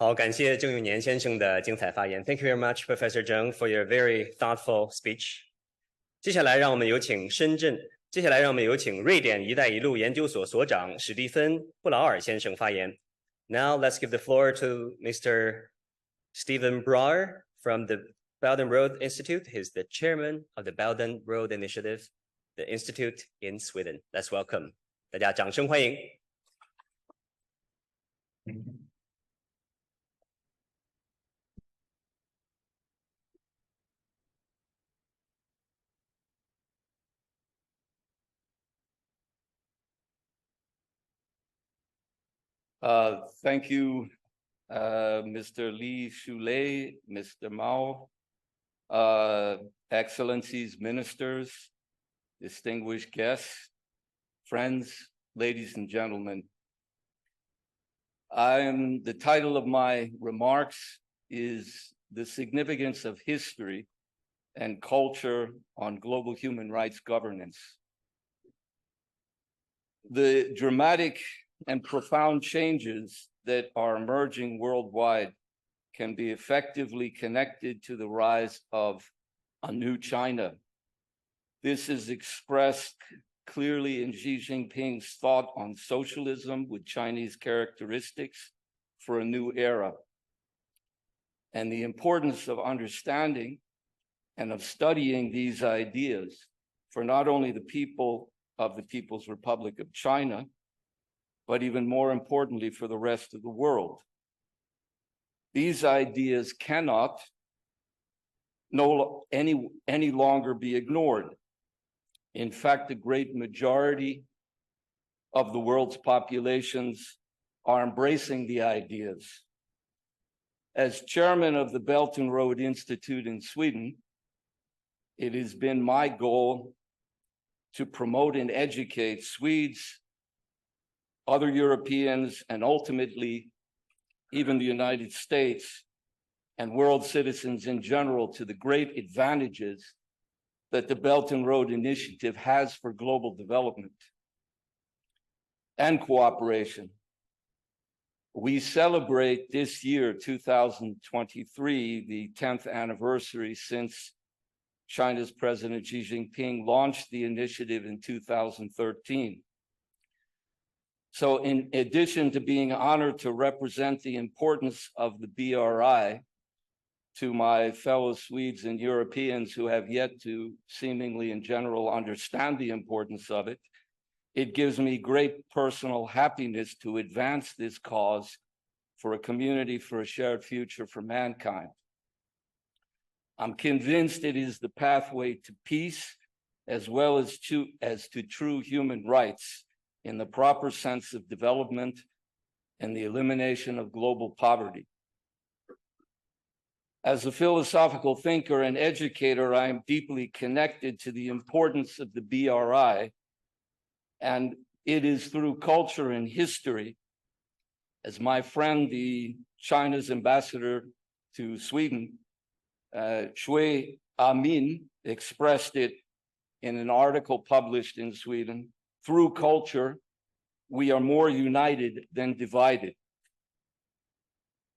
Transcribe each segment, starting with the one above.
好，感谢郑永年先生的精彩发言。Thank you very much, Professor Zheng, for your very thoughtful speech. 接下来让我们有请瑞典“一带一路”研究所所长史蒂芬·布劳尔先生发言。Now let's give the floor to Mr. Stephen Brawer from the Belt and Road Institute. He's the chairman of the Belt and Road Initiative, the institute in Sweden. Let's welcome. 大家掌声欢迎。Thank you, Mr. Li Shulei, Mr. Mao, Excellencies, ministers, distinguished guests, friends, ladies and gentlemen. The title of my remarks is The Significance of History and Culture on Global Human Rights Governance. The dramatic and profound changes that are emerging worldwide can be effectively connected to the rise of a new China. This is expressed clearly in Xi Jinping's thought on socialism with Chinese characteristics for a new era, and the importance of understanding and of studying these ideas for not only the people of the People's Republic of China, but even more importantly for the rest of the world. These ideas cannot any longer be ignored. In fact, the great majority of the world's populations are embracing the ideas. As chairman of the Belt and Road Institute in Sweden, it has been my goal to promote and educate Swedes, other Europeans, and ultimately even the United States and world citizens in general to the great advantages that the Belt and Road Initiative has for global development and cooperation. We celebrate this year, 2023, the 10th anniversary since China's President Xi Jinping launched the initiative in 2013. So in addition to being honored to represent the importance of the BRI to my fellow Swedes and Europeans who have yet to seemingly in general understand the importance of it, it gives me great personal happiness to advance this cause for a community for a shared future for mankind. I'm convinced it is the pathway to peace as well as to true human rights in the proper sense of development and the elimination of global poverty. As a philosophical thinker and educator, I am deeply connected to the importance of the BRI, and it is through culture and history, as my friend, China's ambassador to Sweden, Shui Amin, expressed it in an article published in Sweden. Through culture, we are more united than divided.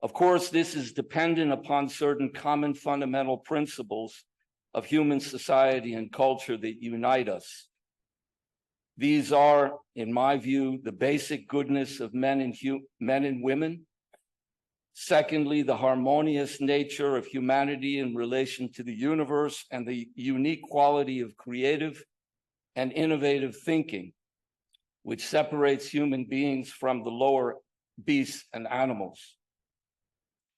Of course, this is dependent upon certain common fundamental principles of human society and culture that unite us. These are, in my view, the basic goodness of men and women. Secondly, the harmonious nature of humanity in relation to the universe and the unique quality of creative and innovative thinking, which separates human beings from the lower beasts and animals.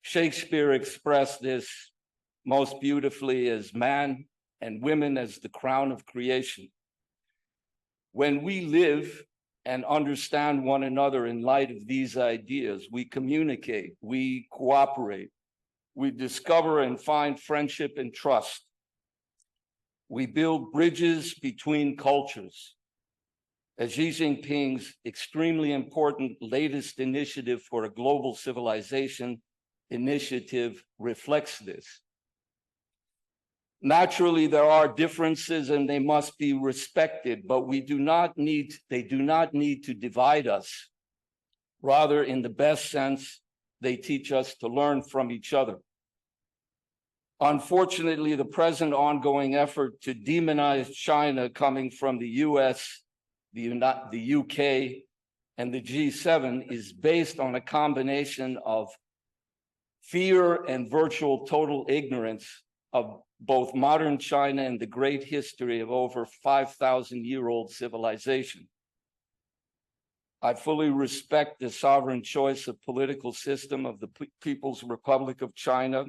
Shakespeare expressed this most beautifully as man and women as the crown of creation. When we live and understand one another in light of these ideas, we communicate, we cooperate, we discover and find friendship and trust. We build bridges between cultures. As Xi Jinping's extremely important latest initiative for a global civilization initiative reflects this. Naturally, there are differences and they must be respected, but they do not need to divide us. Rather, in the best sense, they teach us to learn from each other. Unfortunately, the present ongoing effort to demonize China coming from the US, the UK, and the G7 is based on a combination of fear and virtual total ignorance of both modern China and the great history of over 5,000-year-old civilization. I fully respect the sovereign choice of political system of the People's Republic of China,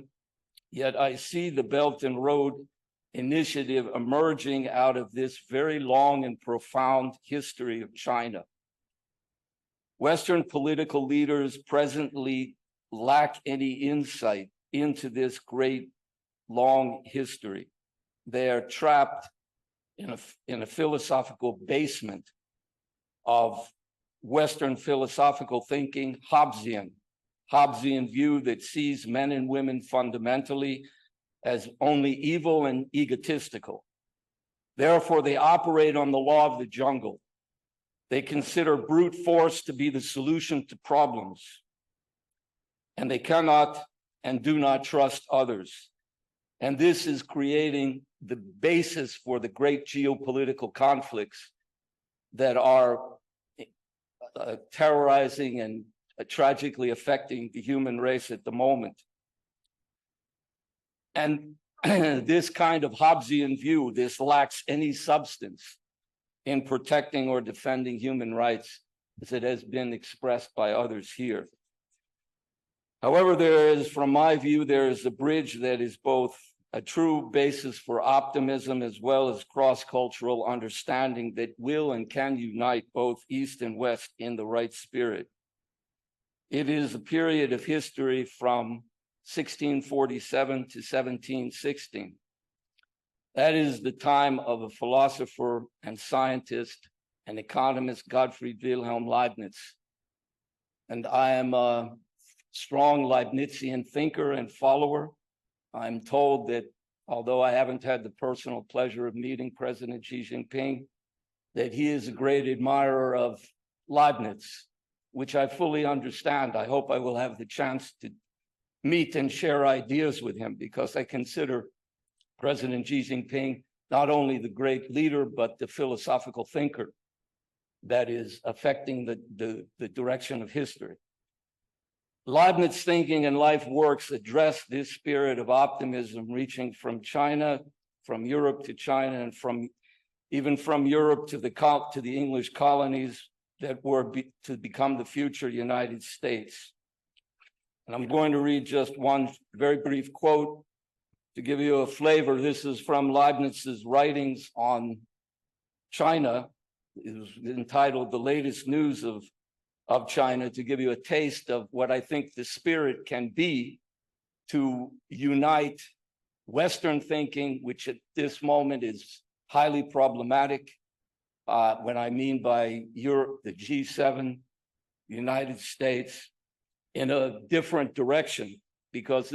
yet I see the Belt and Road Initiative emerging out of this very long and profound history of China. Western political leaders presently lack any insight into this great long history. They are trapped in a philosophical basement of Western philosophical thinking, Hobbesian view that sees men and women fundamentally as only evil and egotistical. Therefore, they operate on the law of the jungle. They consider brute force to be the solution to problems, and they cannot and do not trust others. And this is creating the basis for the great geopolitical conflicts that are terrorizing and tragically affecting the human race at the moment. And this kind of Hobbesian view, this lacks any substance in protecting or defending human rights as it has been expressed by others here. However, from my view, there is a bridge that is both a true basis for optimism as well as cross-cultural understanding that will and can unite both East and West in the right spirit. It is a period of history from 1647 to 1716. That is the time of a philosopher and scientist and economist, Gottfried Wilhelm Leibniz. And I am a strong Leibnizian thinker and follower. I'm told that although I haven't had the personal pleasure of meeting President Xi Jinping, that he is a great admirer of Leibniz, which I fully understand. I hope I will have the chance to meet and share ideas with him, because I consider President Xi Jinping not only the great leader, but the philosophical thinker that is affecting the direction of history. Leibniz thinking and life works address this spirit of optimism reaching from China, from Europe to China, and even from Europe to the English colonies that were to become the future United States. And I'm going to read just one very brief quote to give you a flavor. This is from Leibniz's writings on China. It was entitled The Latest News of China, to give you a taste of what I think the spirit can be to unite Western thinking, which at this moment is highly problematic. When I mean by Europe, the G7, the United States, in a different direction, because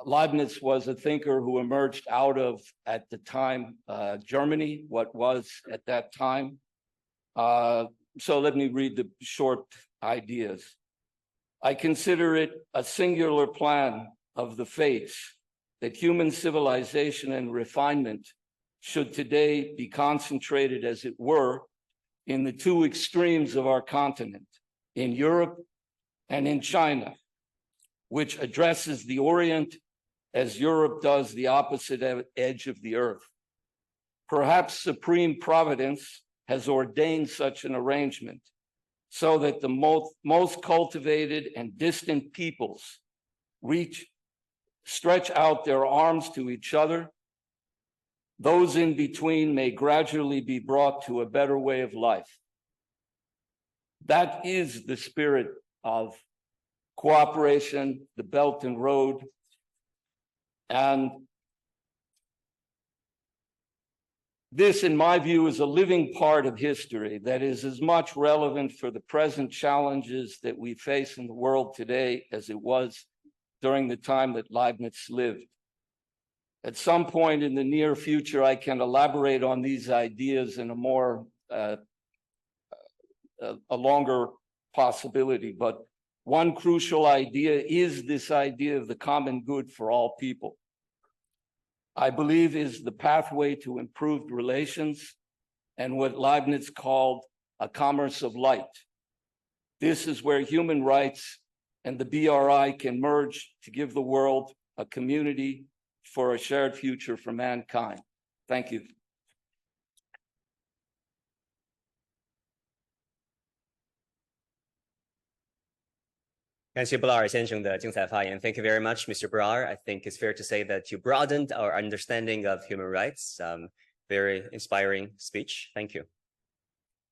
Leibniz was a thinker who emerged out of, at the time, Germany, what was at that time. So let me read the short ideas. I consider it a singular plan of the fates that human civilization and refinement should today be concentrated, as it were, in the two extremes of our continent, in Europe and in China, which addresses the Orient as Europe does the opposite edge of the earth. Perhaps Supreme Providence has ordained such an arrangement so that the most cultivated and distant peoples stretch out their arms to each other. Those in between may gradually be brought to a better way of life. That is the spirit of cooperation, the Belt and Road, and this, in my view, is a living part of history that is as much relevant for the present challenges that we face in the world today as it was during the time that Leibniz lived. At some point in the near future, I can elaborate on these ideas in a longer possibility, but One crucial idea is this idea of the common good for all people. I believe is the pathway to improved relations and what Leibniz called a commerce of light. This is where human rights and the BRI can merge to give the world a community for a shared future for mankind. Thank you.感谢布劳尔先生的精彩发言。Thank you very much, Mr. Brawer. I think it's fair to say that you broadened our understanding of human rights. Very inspiring speech. Thank you.